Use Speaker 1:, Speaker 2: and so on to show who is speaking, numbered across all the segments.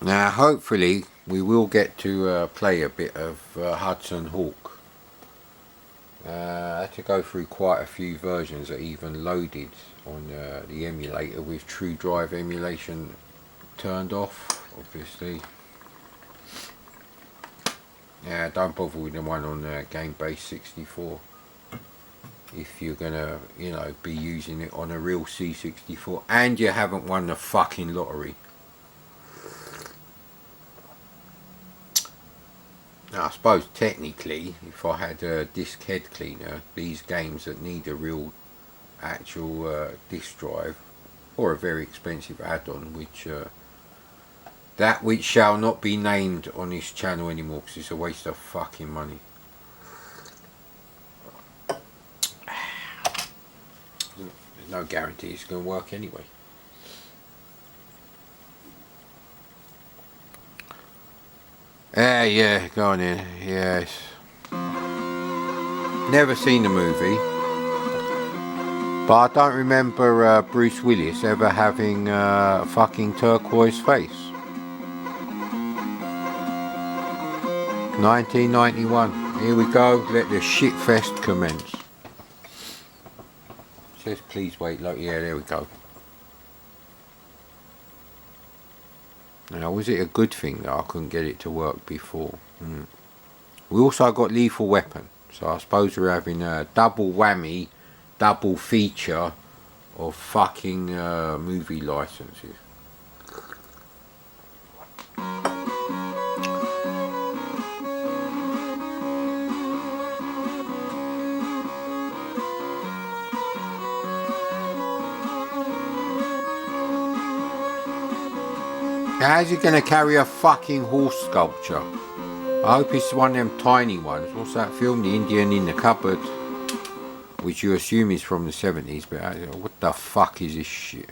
Speaker 1: Now hopefully we will get to play a bit of Hudson Hawk. I had to go through quite a few versions that even loaded on the emulator with True Drive emulation turned off, obviously. Yeah, don't bother with the one on Game Base 64 if you're gonna, be using it on a real C64 and you haven't won the fucking lottery. Now, I suppose technically, if I had a disk head cleaner, these games that need a real actual disk drive or a very expensive add-on, which shall not be named on this channel anymore because it's a waste of fucking money. There's no guarantee it's going to work anyway. Yeah, go on in. Yes. Never seen the movie, but I don't remember Bruce Willis ever having a fucking turquoise face. 1991. Here we go. Let the shit fest commence. Says please wait. Look, yeah, there we go. Now, was it a good thing that I couldn't get it to work before? We also got Lethal Weapon, so I suppose we're having a double whammy, double feature of fucking movie licenses. How's he gonna carry a fucking horse sculpture? I hope it's one of them tiny ones. What's that film? The Indian in the Cupboard. Which you assume is from the 70s, but what the fuck is this shit?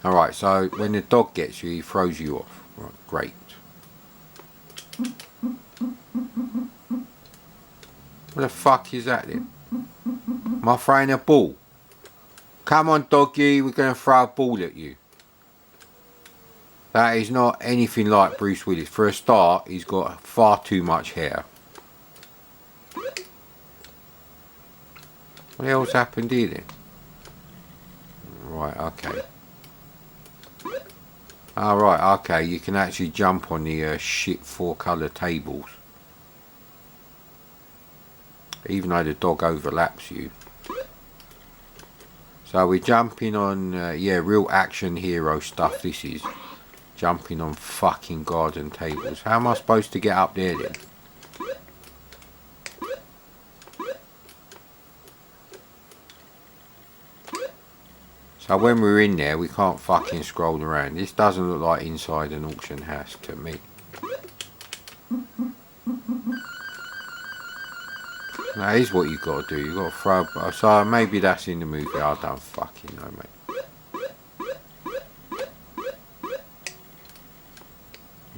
Speaker 1: Alright, so when the dog gets you, he throws you off. Right, great. What the fuck is that then? Am I throwing a ball? Come on, doggy, we're going to throw a ball at you. That is not anything like Bruce Willis. For a start, he's got far too much hair. What else happened here then? Right, okay. Alright, okay, you can actually jump on the shit 4-colour tables. Even though the dog overlaps you. So we're jumping on, real action hero stuff this is. Jumping on fucking garden tables. How am I supposed to get up there then? So when we're in there, we can't fucking scroll around. This doesn't look like inside an auction house to me. That is what you got to do. You got to throw. So maybe that's in the movie. I don't fucking know, mate.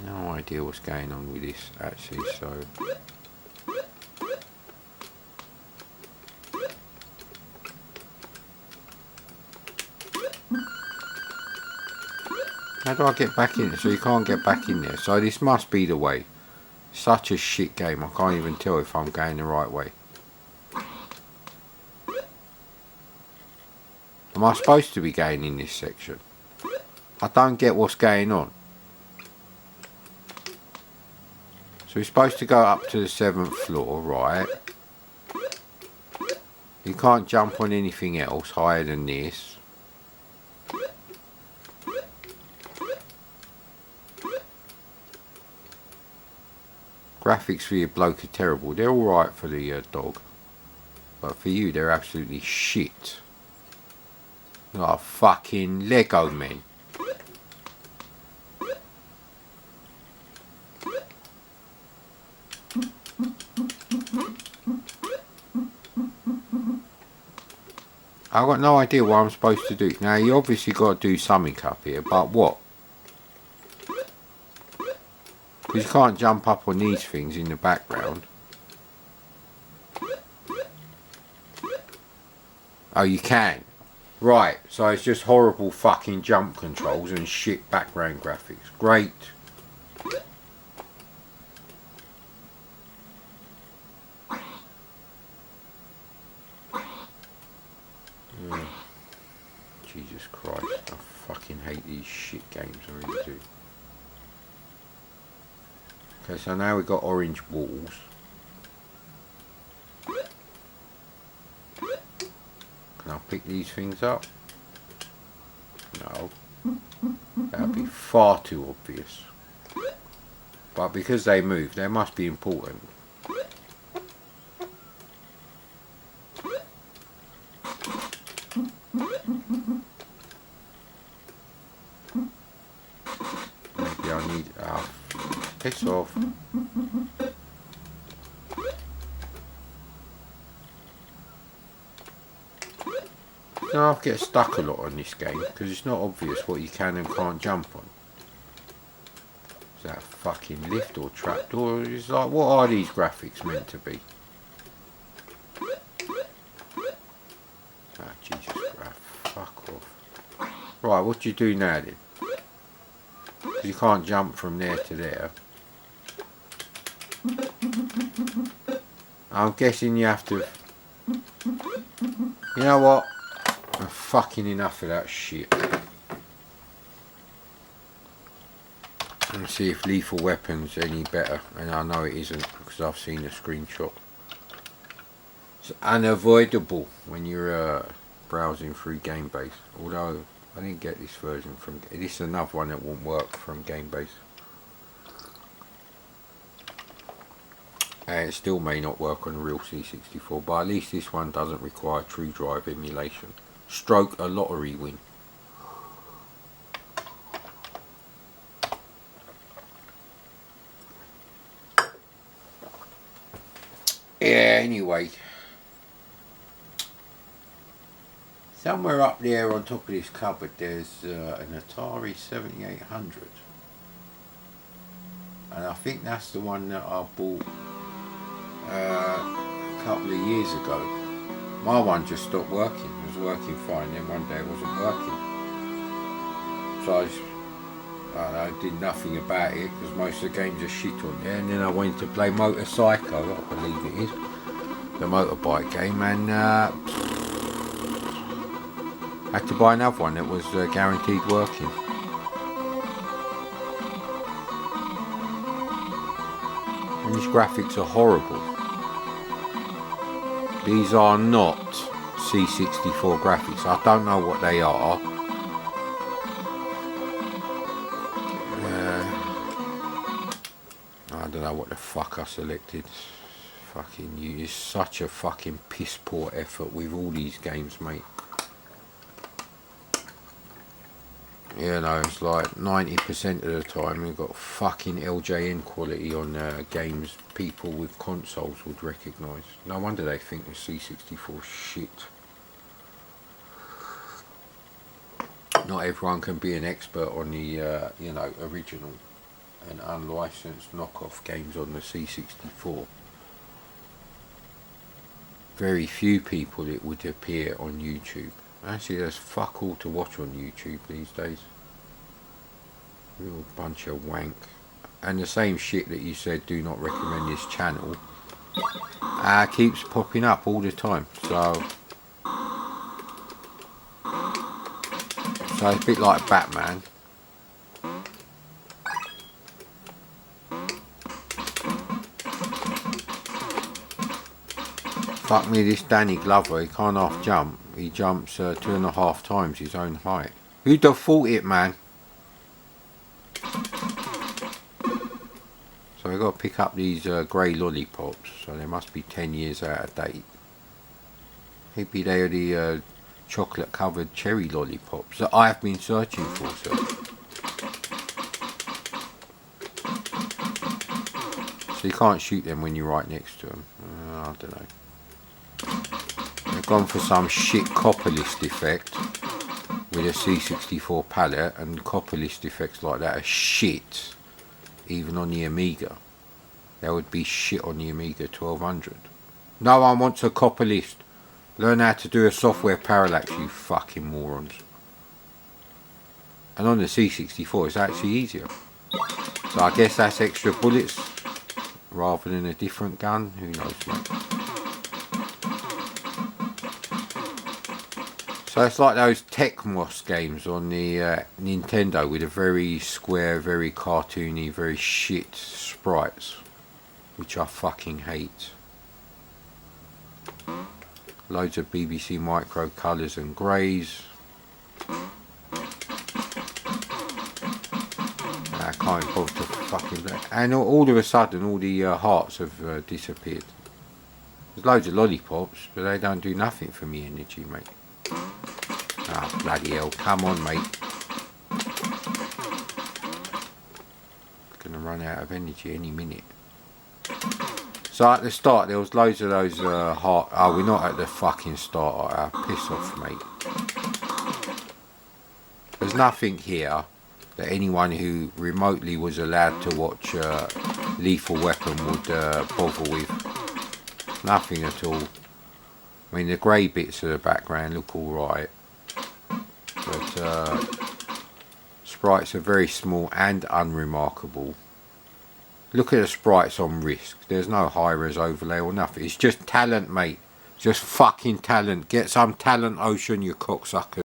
Speaker 1: No idea what's going on with this actually. So. How do I get back in? So you can't get back in there. So this must be the way. Such a shit game. I can't even tell if I'm going the right way. Am I supposed to be going in this section? I don't get what's going on. So we're supposed to go up to the 7th floor, right? You can't jump on anything else higher than this. Graphics for your bloke are terrible. They're alright for the dog. But for you, they're absolutely shit. Oh, fucking Lego men. I've got no idea what I'm supposed to do. Now, you obviously got to do something up here, but what? Because you can't jump up on these things in the background. Oh, you can. Right, so it's just horrible fucking jump controls and shit background graphics. Great. Jesus Christ, I fucking hate these shit games, I really do. Okay, so now we've got orange walls. Can I pick these things up? No. That would be far too obvious. But because they move, they must be important. Maybe I need... piss off. You know, I get stuck a lot on this game because it's not obvious what you can and can't jump on. Is that a fucking lift or trapdoor? It's like, what are these graphics meant to be? Ah, Jesus Christ, fuck off. Right, what do you do now then? Because you can't jump from there to there. I'm guessing you have to... You know what? I'm fucking enough of that shit. Let's see if Lethal Weapon's any better. And I know it isn't because I've seen a screenshot. It's unavoidable when you're browsing through GameBase. Although I didn't get this version from... This is another one that won't work from GameBase. And it still may not work on a real C64, but at least this one doesn't require true drive emulation. Stroke a lottery win. Yeah, anyway. Somewhere up there on top of this cupboard there's an Atari 7800. And I think that's the one that I bought a couple of years ago. My one just stopped working. It was working fine, then one day it wasn't working. So I did nothing about it because most of the games are shit on there. And then I went to play Motorcycle, I believe it is, the motorbike game, and had to buy another one that was guaranteed working. And these graphics are horrible. These are not C64 graphics. I don't know what they are. I don't know what the fuck I selected. Fucking you. It's such a fucking piss poor effort with all these games, mate. You know, it's like 90% of the time we've got fucking LJN quality on games people with consoles would recognise. No wonder they think the C64 shit. Not everyone can be an expert on the, you know, original and unlicensed knockoff games on the C64. Very few people it would appear on YouTube. Actually, there's fuck all to watch on YouTube these days. Real bunch of wank. And the same shit that you said do not recommend this channel keeps popping up all the time. So it's a bit like Batman. Fuck me, this Danny Glover, he can't half jump. He jumps 2.5 times his own height. Who'd have thought it, man? So we've got to pick up these grey lollipops. So they must be 10 years out of date. Maybe they are the chocolate covered cherry lollipops that I've been searching for, so you can't shoot them when you're right next to them. I don't know. They've gone for some shit copper list effect with a C64 palette, and copper list effects like that are shit even on the Amiga. That would be shit on the Amiga 1200. No one wants a copper list. Learn how to do a software parallax, you fucking morons. And on the C64 it's actually easier. So I guess that's extra bullets rather than a different gun. Who knows, mate. So it's like those Tecmos games on the Nintendo with a very square, very cartoony, very shit sprites, which I fucking hate. Loads of BBC Micro colours and greys. I can't bother to fucking... And all of a sudden all the hearts have disappeared. There's loads of lollipops, but they don't do nothing for me energy, mate. Ah, bloody hell, come on, mate. Gonna run out of energy any minute. So at the start there was loads of those heart... Oh, we're not at the fucking start. Piss off, mate. There's nothing here that anyone who remotely was allowed to watch Lethal Weapon would bother with. Nothing at all. I mean, the grey bits of the background look alright. But sprites are very small and unremarkable. Look at the sprites on Risk. There's no high-res overlay or nothing. It's just talent, mate. Just fucking talent. Get some talent, Ocean, you cocksucker.